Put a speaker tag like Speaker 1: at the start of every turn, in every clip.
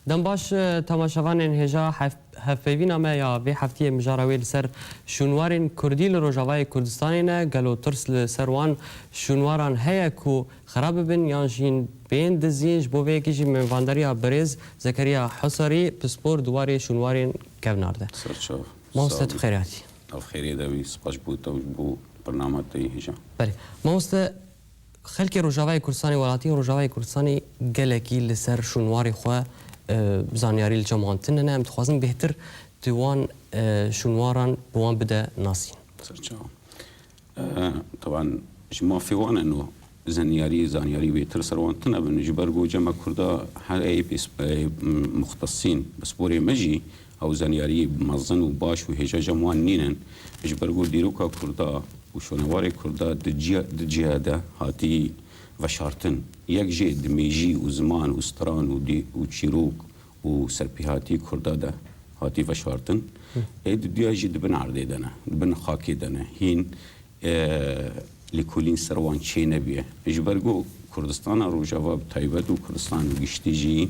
Speaker 1: دم باش تماشاوان هجا هفوینا ما یا وی هفته مجاروی سر شنوارن کردی لروجاوای کردستانی نه گلو ترس لسروان شنواران هیا کو خراب بن یانجین بین دزینج بو وی کیجی منواندریا برز زکریا حصری پسپور دواری شنوارن کونارده
Speaker 2: سرچاف
Speaker 1: موست خیراتی
Speaker 2: او خیری دوی سپاس بود تو بو برنامه تی هجا
Speaker 1: بله موست خلک روجاوای کردستانی ولاتی روجاوای کردستانی گلکی لسر شنواری خو زانیاری الجماعتنا نعم تخوازن بهتر توان شنواران بوان بدا ناسين
Speaker 2: سرچاو طبعا جما في وان انه زانياري بيتر سروانتنا بنجبر جو جما كردا هاي مختصين بس بوري مجي او زانياري بمظن وباش وهجا جموان نينن جبر جو ديروكا كردا وشنواري كردا دجياده هاتي وشارتن یک جه دمیجی و زمان و ستران و چیروک و سرپیهاتی کرده ده هاتی وشارتن اید دیا جه دبن عرده دنه دبن خاکی دنه هین لکولین سروان چه نبیه اجبرگو کردستان روجاوا بتایبت و کردستان و گشتی جی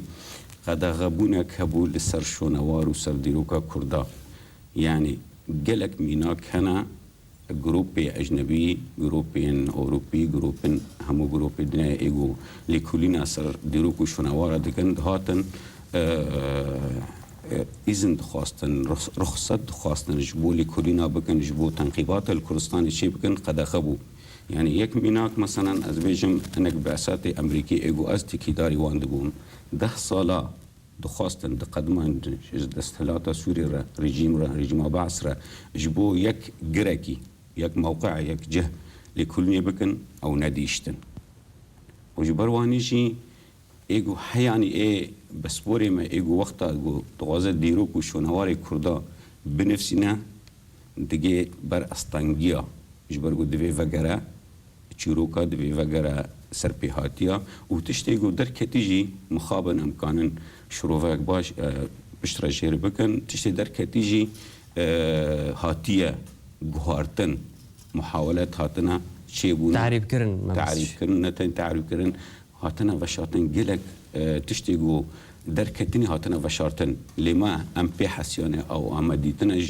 Speaker 2: قد غبونه کبول سر شونوار و سر دیروکا کرده یعنی گلک مینا کنه جروبي أجنبي جروبين أوروبي جروبين همو جروبي دنا إيجو لكلنا سر ديروكو شنوارا دكان هاتن إذن خواستن رخصت خواستن جبو لكلنا بكن جبو تنقيبات الكردستان شيء بكن قد خبو يعني يك ميناك مثلا أزبيجم أنك بعثات أمريكي إيجو أزتكي داري واندقون 10 سالة دخواستن دقدمان دستهلاتا سوري رجيم بعث جبو يك جركي يك موقع يك جه لكل بكن او نديشتن وجبرواني جي ايجو حياني ايه بسبوري ما ايجو وقتا ايجو تغازت ديروك وشونواري كردا بنفسنا دقي بر استانجيا جبرگو دوي وگرا چيروكا دوي وگرا سرپيهاتيا وتشتيجو در كتيجي مخابن امكانن شروفك باش بشترا جير بكن تشتي در كتيجي هاتيا گوهارتن محاولات هاتنا شيء بونا
Speaker 1: تعريب كرن
Speaker 2: نتن تعريب كرن هاتنا وشاتن جلك تشتيجو دركتني هاتنا وشارتن لما ام بي حسيانه او امديتنا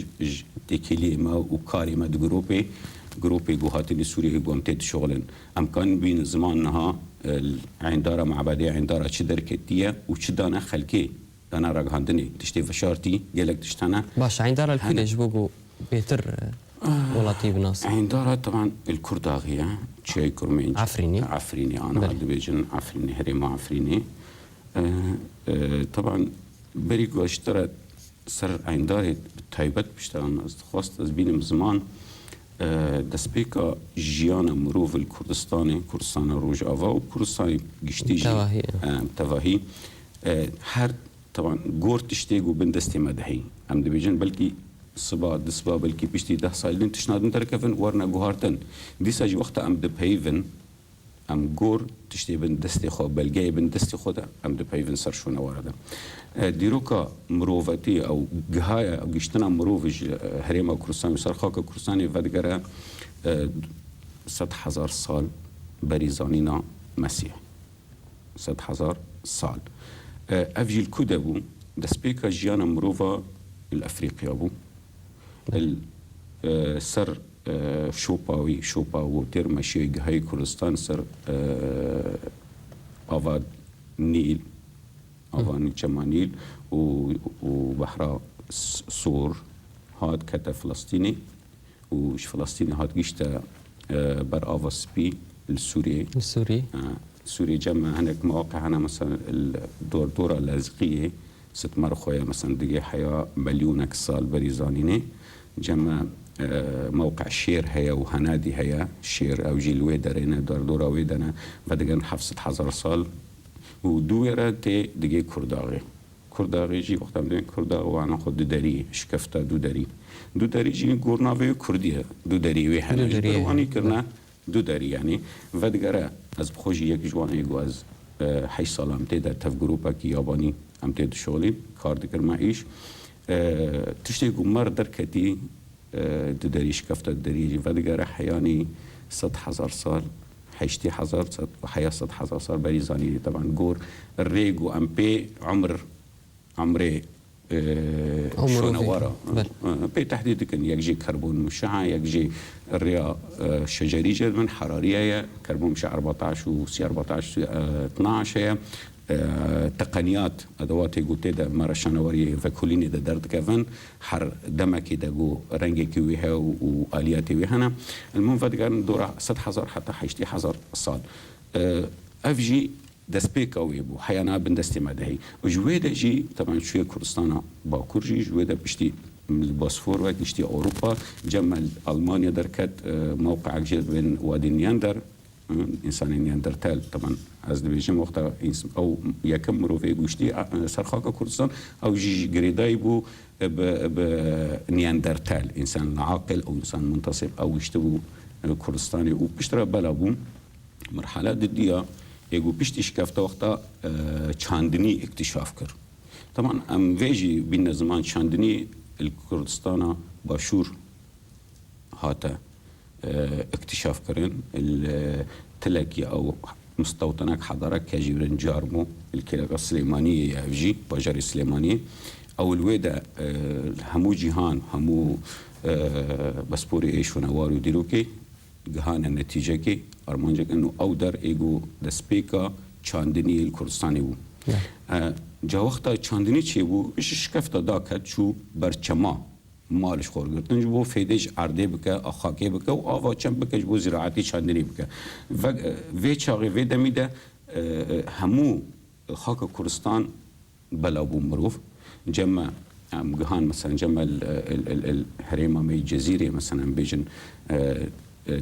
Speaker 2: تكيلي ما وكاري ما جروبي جوهاتني سوريا جوامتت شغلن امكان بين زمانها عندارة معبدية عندارة چه دركتيه وچه دانا خلكي دانا رغاندني تشتي وشارتي جلك تشتانا
Speaker 1: باش عندارة الكل يجبوكو بيتر ولاتي بناس
Speaker 2: عندارة طبعا الكرداغية شيء كرمين عفريني انا هاد بيجن عفريني هريما عفريني طبعا بريقو اشترى سر عندارة تايبت بشتغل خواست از بينم زمان دسبيكا جيانا مروف الكردستاني كردستان روجاوا وكردستاني قشتيجي تواهي هر طبعا جور تشتيجو بن دستي مدهي ام دبيجن بلكي صبا دسبا بلكي بيشتي 10 سالين تشنادن تركفن ورنا جوهارتن ديسا جي وقتا ام دبهيفن ام جور تشتي بن دستي خو بلجاي بن دستي خدا ام دبهيفن سر شونا وردا ديروكا مروفتي او جهايا او جشتنا مروفج هريما كردستان سر خاك كردستاني ودگرا 100,000 سال بريزانينا مسيح 100,000 سال افجي الكدبو دسبيكا جيانا مروفا الافريقيا بو سر شوباوي وتر ماشي جهاي كردستان سر افاد نيل افان جمانيل وبحر سور هاد كتا فلسطيني وش فلسطيني هاد جيشتا بر افاسبي السوري سوري جمع هناك مواقع هنا مثلا الدورة اللازقية 6 مرخوية مثلا دقي حياة مليونك سال بريزانيني جمع موقع شير هيا وهنادي هيا شير او جيل ويدرينا دورة ويدنا بدقن حفصة 1000 سال ودويرة تي دقي كرداغي جي وقتا بدين كرداغ وانا خود دوداري شكفتا دوداري جي قورناوي كردية دوداري ويحنا جبرواني كرنا دوداري يعني ودقرا از بخوجي يك جوان ايقو از حي سال امتي در تف جروبك ياباني امتي دو شغلي كار دكر معيش تشتي قمار دركتي دوداري شكفتا دوداري ودقرا حياني 100,000 سال حيشتي حزار وحياة 100,000 سال بريزاني طبعا جور الريق وامبي عمر عمره شونوارا بتحديد كان يجي كربون مشع يجي الرئة شجري جدا حرارية كربون مشع 14 و سي 14 12 هي تقنيات ادوات قلت ده مره شنواري فكليني ده درد كفن حر دمك ده جو رنجك ويها واليات ويهنا المهم فدقان دورة 6000 حتى حيشتي حزر صاد افجي دسبيكا ويبو حيانا بندستي مدهي وجويدا جي طبعا شويه كردستان باكور جي جويدا بشتي من البوسفور وقتي اوروبا جمع المانيا دركت موقع جد بين وادي نياندر انسان نياندرتال طبعا از دبيجم وقتها او يكمروا في قشتي سرخاك كردستان او جي جريداي بو بنياندرتال انسان عاقل او انسان منتصب او يشتبو كردستاني وبشترى بلابو مرحله ضديه يقول بيشتش كافتا وقتا چاندني اكتشاف كر طبعا ام فيجي بين زمان چاندني الكردستان باشور هاتا اكتشاف كرن التلاكي او مستوطنات حضارة كاجيرن جارمو الكلاقة السليمانية يافجي باجار السليمانية او الويدا همو جيهان همو بسبوري ايش ونوارو ديروكي جهان النتيجة كي أرمانجك إنه أودر إيجو دسبيكا چاندني الكردستاني بو جا وقتا چاندني چي بو إيش شكفتا داكت شو برچما مالش خورگرتن جو فيديج عرضه بكا أخاكي بكا و آوا چم بكا جو زراعتي چاندني بكا في چاغي في دمي ده همو خاك كردستان بلا بو مروف جمع جهان مثلا جمع الهريمة مي جزيرة مثلا بيجن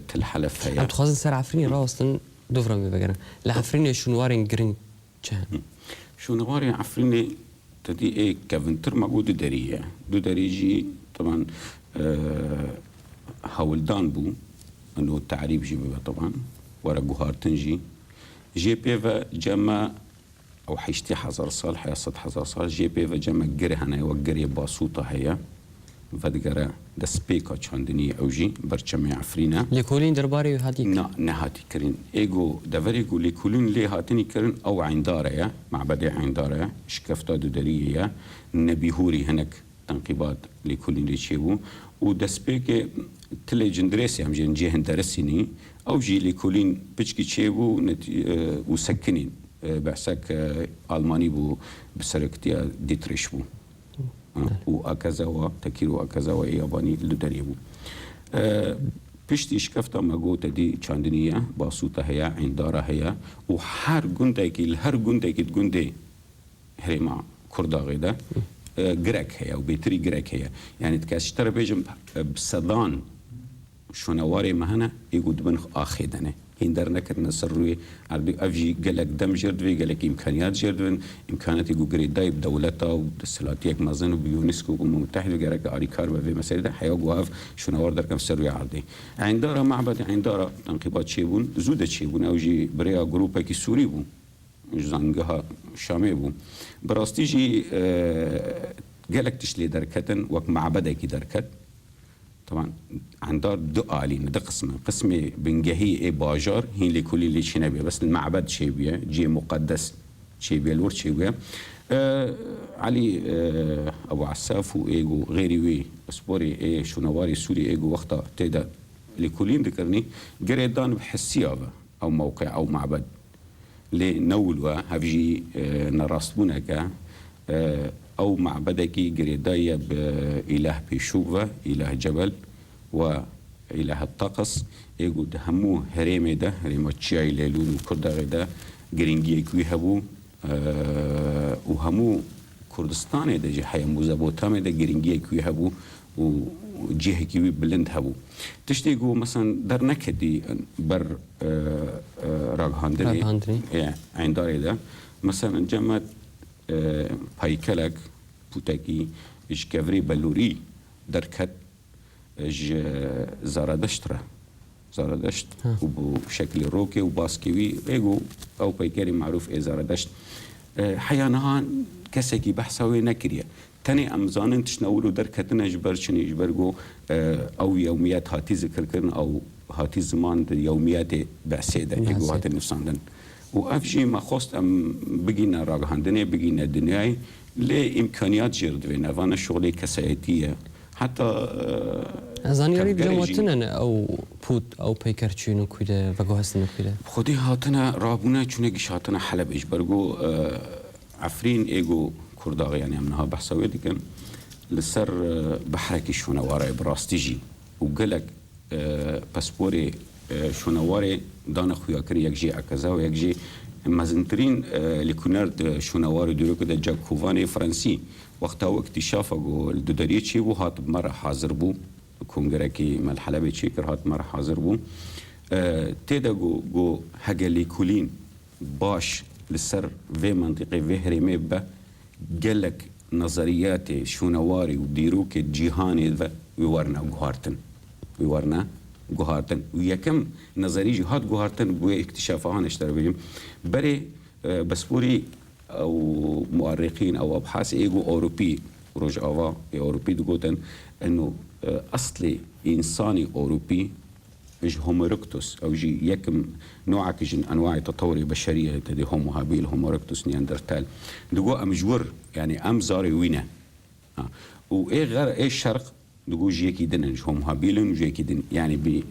Speaker 2: تلحلف هيا
Speaker 1: عم تخوازن سر عفريني راستن دوفرامي بقرن لعفريني شنوارين جرين جهن
Speaker 2: شنوارين عفريني تدي ايه كافنتر موجود دو دريجي طبعا هولدان بو انه التعريب جي بيبا طبعا ورا جوهار تنجي جي بيفا جمع او حيشتي حزر صال حيصد حزر صال جي بيفا جمع جري هنا وجري باسوطة هيا فدقرا دسبيكا چاندني اوجي برچمي عفرينا
Speaker 1: لكولين درباري هاتي
Speaker 2: نهاتي كرين ايجو دفريجو لكولين لي هاتني كرين او عنداريا معبد عنداريا شكفتا دودريه نبيهوري هناك تنقيبات لكولين لي تشيبو ودسبيك تلي جندريسي هم جي هندرسيني او جي لكولين بچكي تشيبو وسكنين بحسك الماني بو بسركتيا ديتريش بو وأكازاوا تكيرو أكازاوا ياباني لدريبو بيشتي شكفتا ماغوتا دي چاندنية باسوتا هيا عندارا هيا وحر گندايكي الهر گندايكي گندي هريما كردا غيدا گرك هيا وبيتري گرك هيا يعني تكاشتر بيجم بصدان شونواري مهنا يقود بنخ آخيدنه هندر نكت نصر روي عربي افجي قالك دم جردوي قالك امكانيات جردوين امكانيات يقو قريداي بدولتا ودسلاتيك مازن وبيونسكو ومتحد وقالك اريكار بفي مسائل ده حيوق وهاف شنوار در كم سروي عرضي عندارا معبد عندارا تنقيبات شيبون زودة شيبون اوجي بريا جروبا كي سوري بو زنقها شامي بو براستي جي قالك تشلي دركتن وك معبدا كي دركت طبعا عندار دو آلين ده قسم بنجهي ايه باجار هين لكل اللي شنبيه بس المعبد شيبيه جي مقدس شيبيه الورد شيبيه علي ابو عساف وايجو غيري وي اسبوري ايه شنواري سوري ايجو وقتا تيدا لكلين ذكرني جريدان بحسيابه او موقع او معبد لنولوا هفجي نراستبونك أو معبدك جريداية بإله بيشوفا إله جبل وإله الطقس يقول همو هريمي ده هريمة تشيعي ليلون وكردا غدا جرينجي كوي هبو وهمو كردستان ده جي حيا مزابوتامي ده جرينجي كوي هبو وجيه كوي بلند هبو تشتيقو مثلا در نكدي بر راغهاندري عنداري ده مثلا جمعت پایکلک پوتکی اش کفری بلوری درکت اش زرادشت را زرادشت و بشكل روكي وباسكيوي ايجو او پایکری معروف ای زرادشت حيانها كسكي بحثوي نكريه تاني امزانن تشنولو دركتن اجبر شني اجبرغو او يوميات هاتي ذكر كرن او هاتي زمان يوميات بعسيده ايجو هاتي نفساندن وافجي ما خوست ام بقينا راغهاندني بقينا دنياي ليه إمكانيات جرد بين أفانا شغلي كسائتية حتى
Speaker 1: زانياري بجمعتنا أو بوت أو بيكرتشينو كده بقوهستنو كده
Speaker 2: خودي هاتنا رابونا چونكش هاتنا حلب إيش برجو عفرين إيجو كرداغ يعني منها بحسوي ديكن لسر بحركي شونواري براستيجي وقالك باسبوري شونواري دانا خويا كري يكجي أكذا ويكجي مازنترين لكونارد شونواري دورو كده جا كوفاني فرنسي وقتها اكتشافه الدوداريتشي وهات مرة حاضر بو كونغركي مال حلبي تشيكر هات مرة حاضر بو تيدا جو هجلي كولين باش للسر في منطقة في هرمي با قالك نظريات شونواري وديروك جيهاني ويورنا جوهارتن ويكم نظري جهات جوهارتن بو اكتشافها نشتر بيهم بري بسبوري او مؤرخين او ابحاث ايجو اوروبي رجعوا اوروبي دقوتن انه اصلي انساني اوروبي اج هوموركتوس او جي يكم نوع كجن انواع تطور بشريه تدي هومو هابيل هوموركتوس نياندرتال دقو امجور يعني ام زاري وينا وايه غير ايه الشرق دقو جيكي دنج هومو هابيل وجيكي دن يعني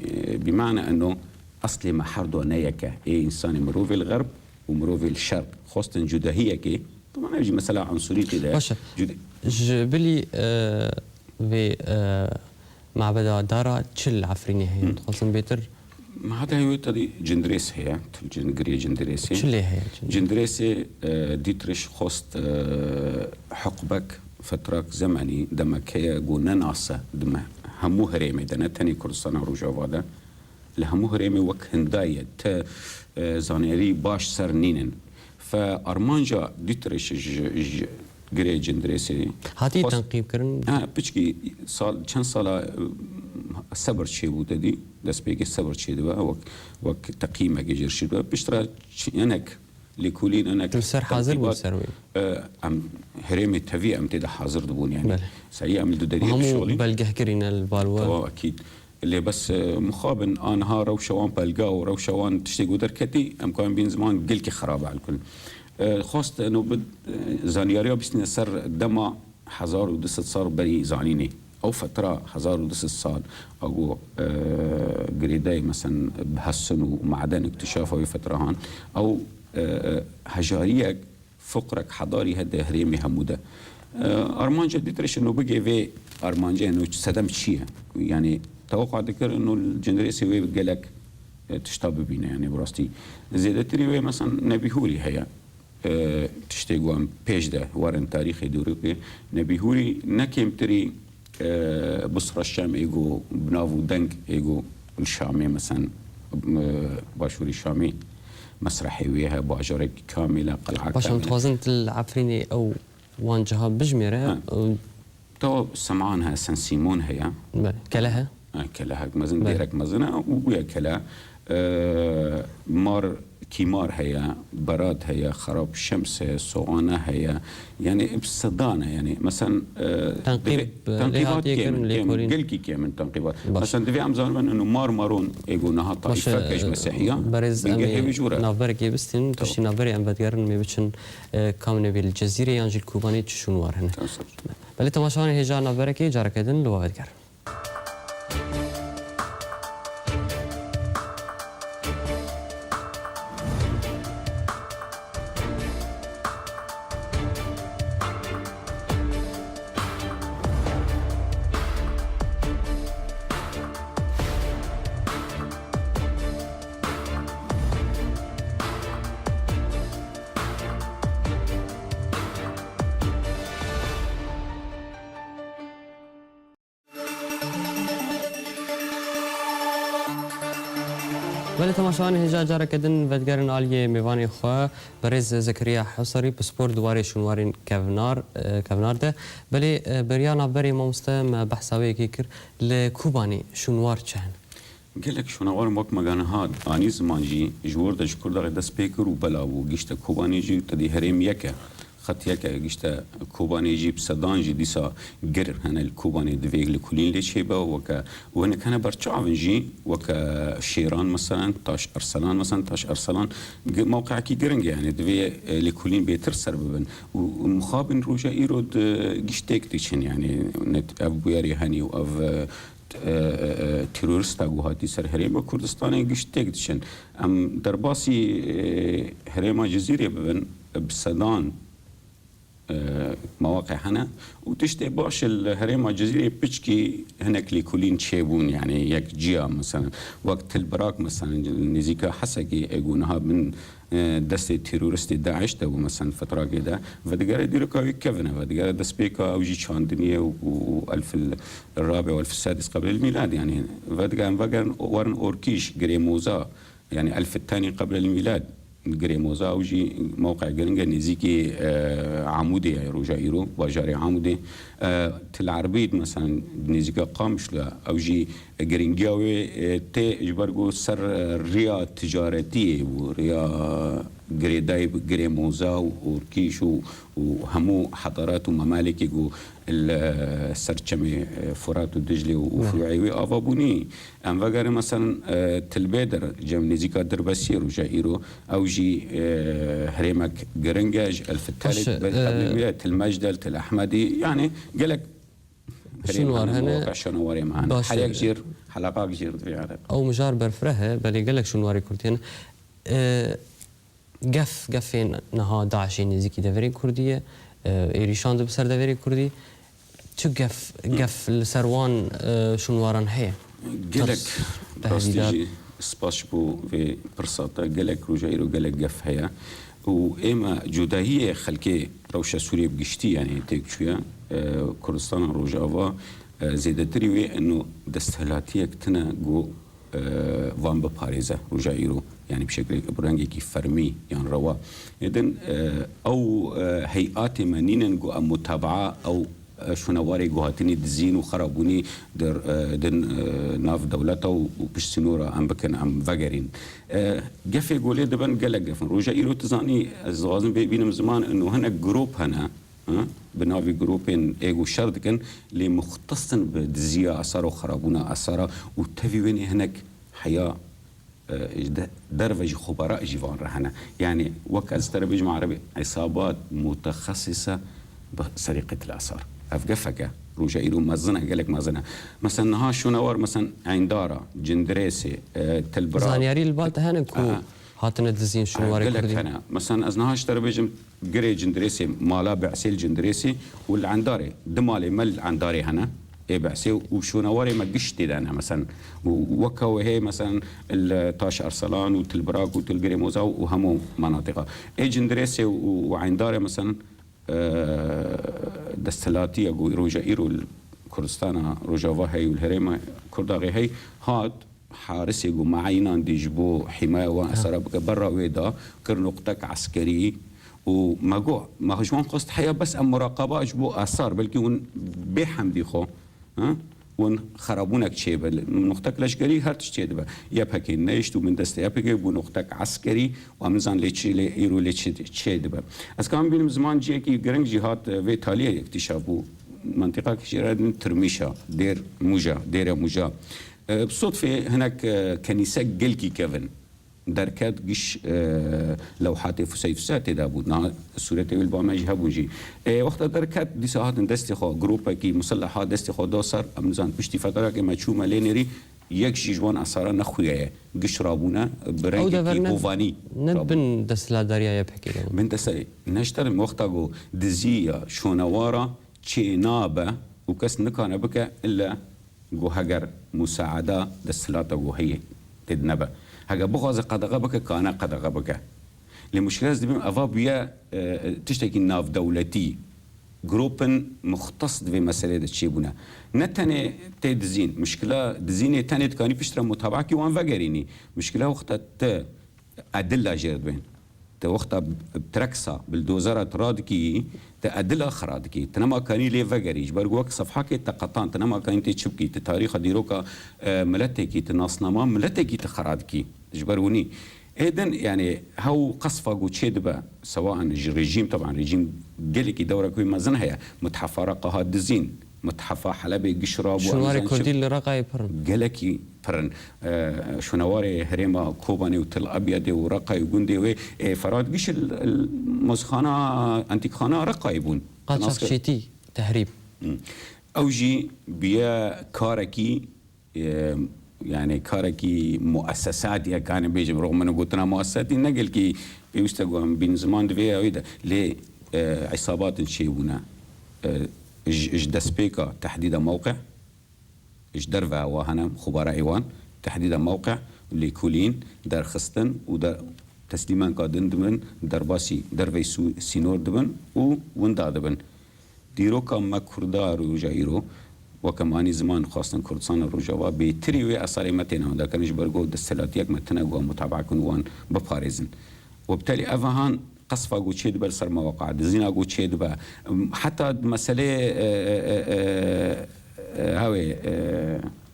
Speaker 2: بمعنى انه اصلي ما حردو نيكا ايه انساني مروفي الغرب ومروفي الشرق خاصة جداهية كي طبعا يجي مثلا عنصريتي ده
Speaker 1: باشا جبلي في معبد دارا تشل عفريني هي خاصة بيتر
Speaker 2: ما هذا هو تدي جندريس هي جنجري جندريس
Speaker 1: تشل هي
Speaker 2: جندريس ديتريش خاصة حقبك فترة زمني دما كيا قلنا ناسا دما همو هريمي دنا تاني كردستان روجا هذا لهمو هريمي وك هنداية زانيري باش سر نينن فأرمانجا ديتريش جري جندريسي
Speaker 1: هاتي تنقيب كرن
Speaker 2: بيشكي سال كان سال صبر شيء بودي دس بيجي صبر شيء دوا وك تقييمه جير شيء دوا بيشترى انك لكولين انك
Speaker 1: تلسر حاضر وسروي
Speaker 2: ام هريمي تفي ام تدا حاضر دبون يعني سيئة من دودري
Speaker 1: شغلي بلقه كرينا البالوا
Speaker 2: اكيد اللي بس مخابن انها روشوان بلقاو روشوان تشتي دركتي امكان بين زمان قلكي خراب على الكل خاصة انه بد زانياريا بس نسر دما حزار ودست صار بري زانيني او فترة حزار ودست صار او قريداي مثلا بحسن ومعدن اكتشافه فترة هان او هجارية فقرك حضاري هدا هريمي همودا ارمانجا ديتريش انه بقي في ارمانجا انه سدم شيء يعني توقع ذكر انه الجندريسي وي قالك تشتاب بينا يعني براستي زيادتري وي مثلا نبي هوري هي تشتيقوان بيج ده وارن تاريخي دوروكي نبي هوري نكيم تري بصرة الشام ايجو بنافو دنك ايجو الشامي مثلا باشوري الشامي مسرحي ويها باجرك كامله قلعه
Speaker 1: باش متوازنت العفريني او وانجها بجميره
Speaker 2: تو سمعانها سان سيمون هي
Speaker 1: كلها
Speaker 2: كلها مزن ديرك مزنا ويا كلا مار كيمار هي براد هي خراب شمس صوانه هي يعني بصدانه يعني مثلا تنقيبات كم تنقيبات مثلا دفي ام زمان انه مار مارون يقولونها طائفه كاش مسيحيه
Speaker 1: برز نافركي بستين تشي نافري ام بدغرن مي بچن كامنه في الجزيره يانجل كوباني شنوار هنا بل تماشان هجا نافركي جاركدن لو بدغر ولی تماشاوان هجا جارا کدن ودگرن آلیه میوانی خواه برز زکریا حصری بسپور دواره شنوارین کونار ده بلی بریانا بری مامسته بحثاوی کی کر لکوبانی شنوار چهن
Speaker 2: قالك شنوار موك مغانهاد اني زمانجي جور د شكر دغه د سپیکر وبلا و گشت کوبانی جي تدي هرم يكا خطيه که گشته کوبانی جیب سدان جی دیسا گر هن الكوبانی دویگ لکولین لیچیبا وکا وانا كان برچاون جی وکا شیران مثلا تاش ارسلان مثلا تاش ارسلان موقع کی گرنگ يعني دوی لکولین بيتر سر ببن ومخابن روجا ايرود گشتك تيشن يعني نت ابوياري هني و اف تيرورست هاتی سر هريما كردستان گشتك تيشن ام درباسي هريما جزيره ببن بسدان مواقع هنا وتشتي باش الهريمة الجزيرة بيشكي هناك ليكولين تشيبون يعني يك جيا مثلا وقت البراك مثلا نزيكا حسكي يقولونها من دست تيرورست داعش ده مثلا فترة كده فدقار يديروا كاوي كفنا فدقار دسبيكا أو جي شاندنية والف الرابع والف السادس قبل الميلاد يعني فدقار ورن أوركيش جريموزا يعني الف الثاني قبل الميلاد جريموزا وجي موقع جرينجا نزيكي عمودي يعني روجايرو باجاري عمودي تل عربيد مثلا نزيكا قامشلا او جي جرينجاوي تي جبرجو سر ريا تجارتيه وريا جريداي جريموزا ووركيش وهمو حضارات وممالك يجو السرچمي فرات ودجلي وفروعي افابوني ام وغير مثلا تلبيدر جم نزيكا دربسير وجايرو او جي هريمك جرنجاج الفتالت قبل المجدل الاحمدي يعني قالك
Speaker 1: شنوار هنا
Speaker 2: شنوار معنا حلقه كثير حلقات كثير في عرب
Speaker 1: او مجار برفره بل قالك شنواري كردين قفين نها داعش نزيكي دفري كرديه ايريشان بسر دفري كردي شو قف السروان شنوارن هي
Speaker 2: قالك راستيجي سباش بو في برصاطه قالك روجايرو قالك قف هي واما جداهيه خلكي روشه سوريا بقشتي يعني تيك شويه كردستان روجافا زيدتري وي انه دستهلاتيه تنا جو وان بباريزه روجايرو يعني بشكل برانجي كي فرمي يعني روا اذن او هيئات منين جو متابعه او شنواري جوهاتني دزين وخربوني در ناف دولته وبشتنورا ام بكن ام فاجرين جفي قولي دبن قال جفن روجا ايرو تزاني الزغازم بينهم زمان انه هنا جروب هنا بنافي جروبين ايجو شردكن اللي مختص بدزيا اثار وخربونا اثار وتفي وين هناك حياه درفج خبراء جيفان رهنا يعني وك استربج مع عربي عصابات متخصصه بسرقه الاثار افقفك روجا ايرو مازنه قال لك مازنه مثلا نها شنوار مثلا عندارة جندريسي تلبرا
Speaker 1: زانياري البالت هنكو هاتنا دزين شنوار
Speaker 2: كردي انا مثلا ازنها اشتربج قري جندريسي مالا بعسيل جندريسي والعنداري دمالي مل عنداري هنا اي بعسي وشنواري ما قشتي انا مثلا وكا وهي مثلا الطاش ارسلان وتلبراك وتلقري موزا وهمو مناطقها اي جندريسي وعنداري مثلا دستلاتي اقول روجا ايرو كردستان روجافا هي والهريمه كرداغي هي هاد حارس يقول معينا ديجبو حمايه واسرى برا ويدا كر نقطك عسكري وما جو ما هجوان قصد حياه بس ام مراقبه اجبو اثار بلكي ون بحمدي خو ها ون خرابونك شيء نقطك لشكري هرتش تشيدبا يبهكي نيشتو من دست يبهكي بو نقطك عسكري وامزان ليتشي ايرو ليتشي تشيدبا اس كان بين زمان جيكي جرنج جهات في تاليه اكتشافو منطقه كشيراد ترميشا دير موجا بصدفه هناك كنيسه جلكي كيفن دركات قش لوحات فسيفسات دابو سورة البامج هبوجي وقت دركات دي ساعات دستي خو جروبا كي مسلحات دستي خو دوسر امزان بشتي فتره كي مچوما لينري يك جوان اثار نخويه قش رابونا برنج كي بوفاني
Speaker 1: نبن دسلا داريا يبحكي
Speaker 2: من دس نشتر وقتا دزيا شونوارا تشينابه وكس نكان بك الا جو هجر مساعده دسلاتا جو هي تدنبه هجا بغاز قدغه بك كان قدغه بك لمشكلة دي افابيا تشتكي ناف دولتي جروبن مختص في مسألة تشيبونا نتني تدزين مشكلة دزين تاني كاني بيشترى متابعة كي وان فاجريني مشكلة وقت أدلة جرد بين وقت بتركسا بالدوزارة رادكي تأدلة خرادكي تنما كاني لي فاجري جبرجوك صفحة كي تقطان تنما كاني تشبكي تاريخ ديروكا ملتكي تناصنما ملتكي تخرادكي جبروني اذن يعني هو قصفه وتشيد با سواء الرجيم طبعا رجيم قلقي دوره كوي ما زنها متحف رقها دزين متحف حلب قشراب
Speaker 1: شنوار كردي اللي رقاي برن
Speaker 2: قلقي برن شنوار هريما كوباني وتل ابيض ورقاي وجندي و فراد قش المزخانه انتيك خانه رقايبون
Speaker 1: قد شيتي تهريب
Speaker 2: اوجي بيا كاركي يعني كاركي مؤسسات يا كان بيجي رغم انه قلت مؤسسات نقل كي بيستقوم بين زمان دفيا ويدا ليه عصابات نشيبونا ايش دسبيكا تحديد موقع ايش درفا وهنا خبراء ايوان تحديد موقع اللي كولين در خستن ودر تسليمان قادن دبن درباسي درفي سينور دبن وندا دبن ديرو كم كردار وجايرو وكماني زمان خاصة كردستان الرجوة بيتري وي أصاري متنا ودا كانش برجو دستلاتيك متنا جو متابعة كنوان بباريزن وبالتالي أفهان قصفة جو تشيد بالسر مواقع دزينا جو تشيد با حتى مسألة هاوي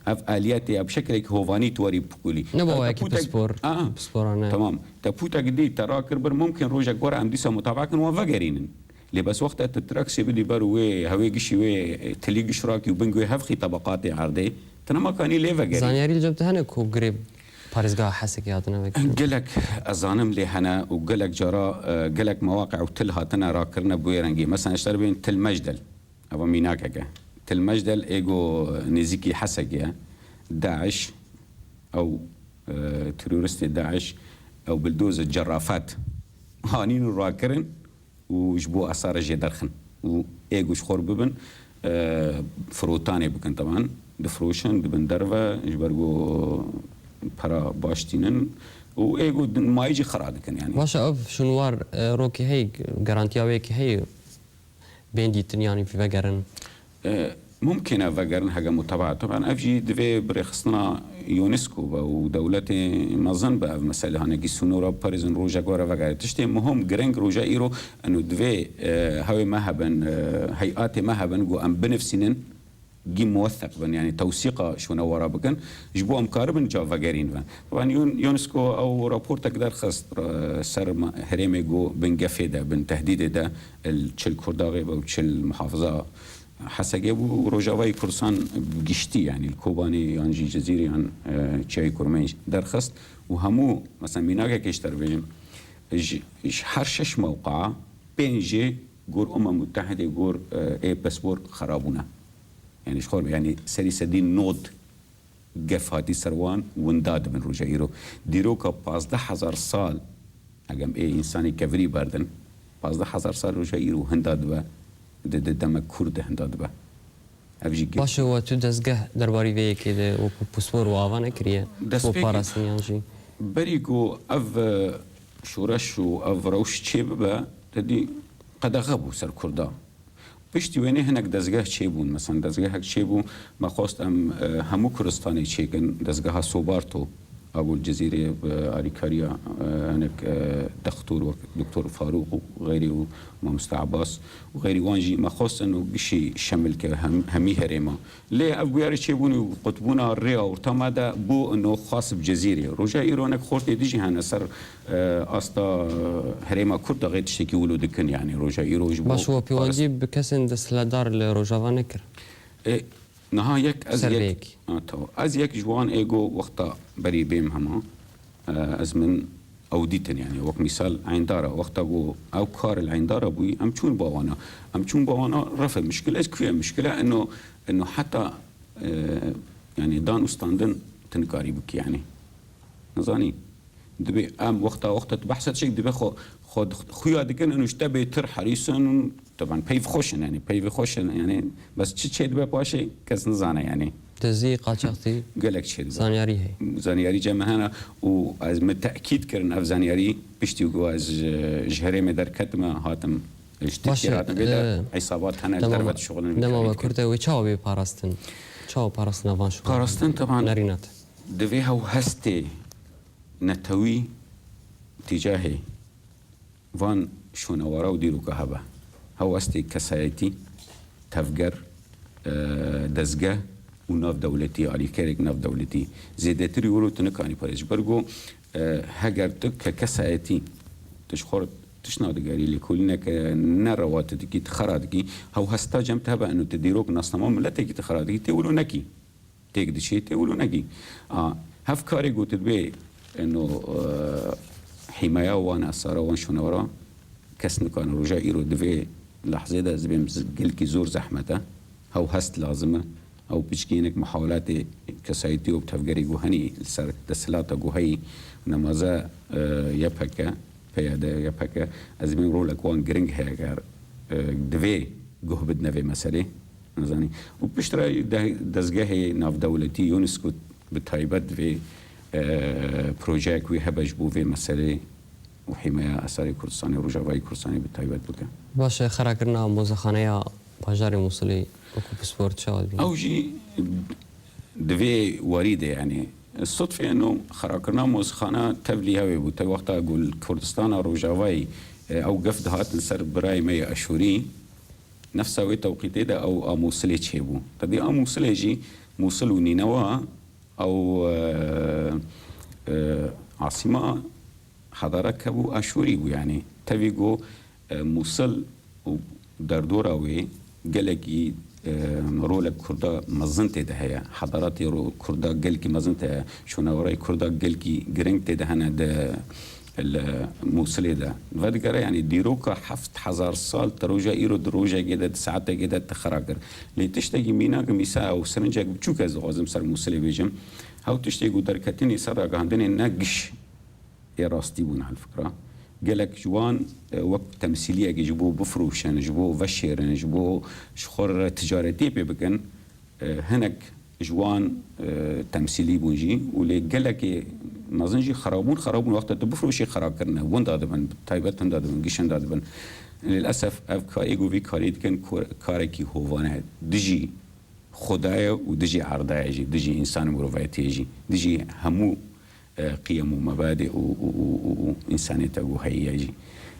Speaker 2: اف آلياتي بشكل هوفاني توري بقولي
Speaker 1: نبغى كي بسبور بسبورنا
Speaker 2: تمام تبوتا قدي ترى كربر ممكن روجا جورا عم ديسا متابعة كنوان فجرين لي بس وقت التراكسي بدي بروي هوي قشي وي تلي قشراكي وبنقوي هفخي طبقاتي عرضي تنما كاني لي فجرين
Speaker 1: زانياري جبت هناك وقريب باريزقا حسك ياتنا
Speaker 2: قلك أزانم لي هنا وقلك جرا قلك مواقع وتلها تنا راكرنا بويرنجي مثلا اشتري بين تل مجدل أو ميناكا تل مجدل إيجو نزيكي حسك داعش أو ترورستي داعش أو بلدوز الجرافات هانين الراكرن وجبو أثار جدرخن وإيجوش خرببن فروتاني بكن طبعا دفروشن دبن درفا جبرجو برا باشتينن وإيجو ما يجي خرادكن يعني
Speaker 1: باشا أف شنوار روكي هي جارانتيا ويكي هي بينديتن يعني في فجرن
Speaker 2: ممكن فجرن حاجة متابعة طبعا أفجي دفي بريخصنا يونسكو ودولتي نظن بقى مثلا هنجي سنورا باريزن روجا جورا فجر تشتي مهم جرينج روجا إيرو إنه دفي هاوي مهبن هيئات مهبن جو أم بنفسين جي موثق بن يعني توثيقه شو نورا بكن جبوا مقاربن جا فجرين طبعا يونسكو او رابورت تقدر خص سر هريمي جو بن جفيده بن تهديد ده التشل كرداغي او تشل محافظه حسجب وروجاوي كرسان بجشتي يعني الكوباني يانجي جزيري عن تشاي كرميش درخست وهمو مثلا ميناغا كيشتر بيجم حرشش موقع بينجي جور متحده جور اي باسبور خرابونه يعني شخور يعني سري سدين نود قف هاتي سروان ونداد من رجايرو ديروكا 15000 سال اقام اي انساني كفري باردن 15000 سال رجايرو هنداد با دم كرد هنداد با افجي
Speaker 1: باش هو تو دزگه درباري وی كده و بوسبور و آوان اكريه و باراسن يانجي
Speaker 2: بريكو اف شورش و اف روش تشيب با تدي قد غبو سر كردا پشتی وینه هنگ دزگاه چی بون مثلا دزگاه چی بون ما خواست همو کردستانی چی کن دزگاه سوبارتو أبو الجزيرة أريكاريا هناك دكتور فاروق وغيري ومستر عباس وغيري وانجي ما خاص إنه بشي شمل كهمي هريمة ليه أبو ياري شيبوني قطبونا الريا ورتمادا بو إنه خاص بجزيرة رجع إيرانك خورت ديجي هنا صار أستا هريمة كرد غير تشتكي ولودكن يعني رجع إيروج
Speaker 1: باش هو بيواجي بكسن دسلادار لرجاوا نكر
Speaker 2: نهايك از یک جوان ایگو وقتا بری بیم هما از من اودیتن يعني وقت مثال عيندارة وقتا جو او كار العيندارة بوي ام چون باوانا رفع مشكلة از كوية مشكلة انه حتى يعني دان استاندن تنكاري بك يعني نظاني دبي ام وقتا بحثت شك دبي خود خويا دكن انه اشتبه تر حريصن طبعا بيف خوشن يعني بس چه دبي باشي كس نزانه يعني
Speaker 1: تزي قاچاقتي
Speaker 2: قالك شي
Speaker 1: زانياري هي
Speaker 2: زانياري جمع هنا وأز متأكيد كرن أف زانياري بشتي وأز جهري مدار كتمة هاتم اشتكيرات بيدا عصابات هنا دربت شغل
Speaker 1: دما كرته وچاو بي باراستن چاو باراستن وان شو
Speaker 2: باراستن طبعا
Speaker 1: نارينات
Speaker 2: دفيها وهستي نتوي تجاهي وان شو نورا وديرو كهبه هو هستي كسايتي تفجر دزگه و ناف دولتی علی کرک ناف دولتی زیادتری ولو تنکانی پارش برگو هەگەر تو کە کەسایەتی تشخۆر تشنادەگەری لێکۆلینێکە نەڕەواتەدەکی تخەراتگی هەو هەستا جەم هەبە ئەنو تە دیرۆک ناسنەما ملەتێکی تخەراتگی تێولو نەکی تێک دچێت تێولو نەکی هەف کارێک گوتت بێ ئەنو حیمایا وان ئەسارە وان شونەوەرە کەس نکانە ڕۆژە ئیرۆ دەوێ لەحزێدا زبێم گەلکی زۆر زەحمەتە هەو هەست لازمە ئەو پچکینێک محاولاتی کەسایەتی و تەفگەری گوهەنی سەر دەسەلاتە گوهەی نەمازە یەپەکە پێیادە یەپەکە ئەزمین ڕۆلێک وان گرنگ هەیەگەر دەوێ گوه بدنەوێ مەسەلێ نزانی و پشترە دەستگەهەیە ناودەوڵەتی یونسکو بتایبەت دوێ پرۆژەیەک وی هەبەش بۆ vê مەسەلێ و حیمایا ئەساری کوردستانی ڕۆژاوایی کوردستانی بتایبەت بکە
Speaker 1: باشە خەراکردنا مۆزەخانەیە باژارێ مووسڵی وەکو پسپۆرت چاوت بین
Speaker 2: ئەو ژی دوێ وەریدە یعنی صدفه انه خراکردنا مۆزخانە تەبلی هەوێ بوو تا وەختا گول کوردستانە ڕۆژاوایی ئەو گەفت هاتن سەر برای مەی ئەشوری نفسا وی توقیتێدا ئەو ئامووسلێ چێ بوو تەبی ئامووسلێژی مووسڵ و نینەوە ئەو عاصمە حەدارەکە بوو ئاشوری بوو یعنی تەوی گۆ مووسڵ و دەردۆراوێ گەلێکی ڕۆلە کووردا مەزن تێدا هەیە حەداراتی کووردا گەلکی مەزن تێ شونەوەڕی کووردا گەلکی گرنگ تێدا هەنە مووسلێدا ڤەدگەرە ینی دیرۆکە 7,000 ساڵ تەڕۆژە ئیرۆ درۆژێکێدا سعاتێکێدا تخرا کرد لێ تشتێکی میناکە میسا و سەرنجێک بچووکە دەخوازم سەر مووسلێ بێژم هەو تشتێک و دەرکەتنی سەر ڕاگەاندنێ نەگش ێ ڕاستی بوون هەلفکرا gelek ji wan wek temsîliyekê ji bo bifrûşin ji bo veşêrin ji bo ji xwe re ticaretê pê bikin hinek ji wan temsîlî bûn jî û lê gelekê mezin jî xerabûn wexta tu bifrûşî xerabkirine winda dibin taybet hinda dibin gişinda dibin lilesef ev êgo vî karê dikin karekî hovane dijî xwedaya û dijî erdaya jî dijî însanê miroviyetiyê jî dijî hemû قيم ومبادئ وإنسانية وهي جي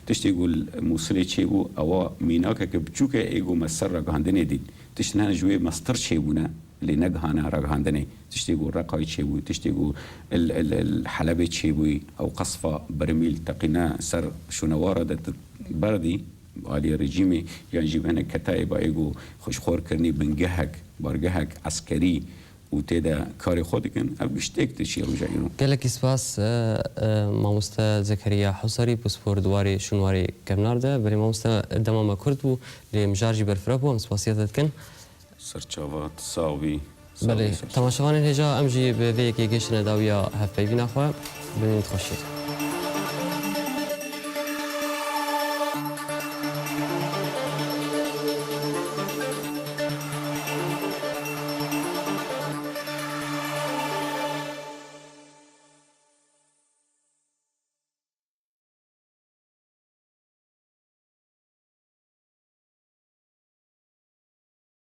Speaker 2: تشتي يقول موصلي شيء أو ميناك كبتشوك إيجو مسر رجعندني دي تشتنا جوي مستر شيء بنا اللي نجهنا رجعندني تشتي يقول رقاي شيء تشتي يقول الحلبة شيء أو قصفة برميل تقينا سر شو نواردة بردي على رجيمي يعني جيبنا كتائب إيجو خوش خور كرني بنجهك برجهك عسكري و تێدا کاری خۆ دەکەن ئەو شتێک دەچی ڕوژاینەوە
Speaker 1: gelekî spas mamoste Zekeriya Husarî pispor duwarê şûnwarê kevnar de berê mamoste dema me Kurd bû lê mijar jî berfireh bû em spasiyet dikin
Speaker 2: سەرچاوە ساوی
Speaker 1: belê temaşevanên hêja em jî bi vê yekê gêştine dawiya hevpeyvîna xwe binên xweşî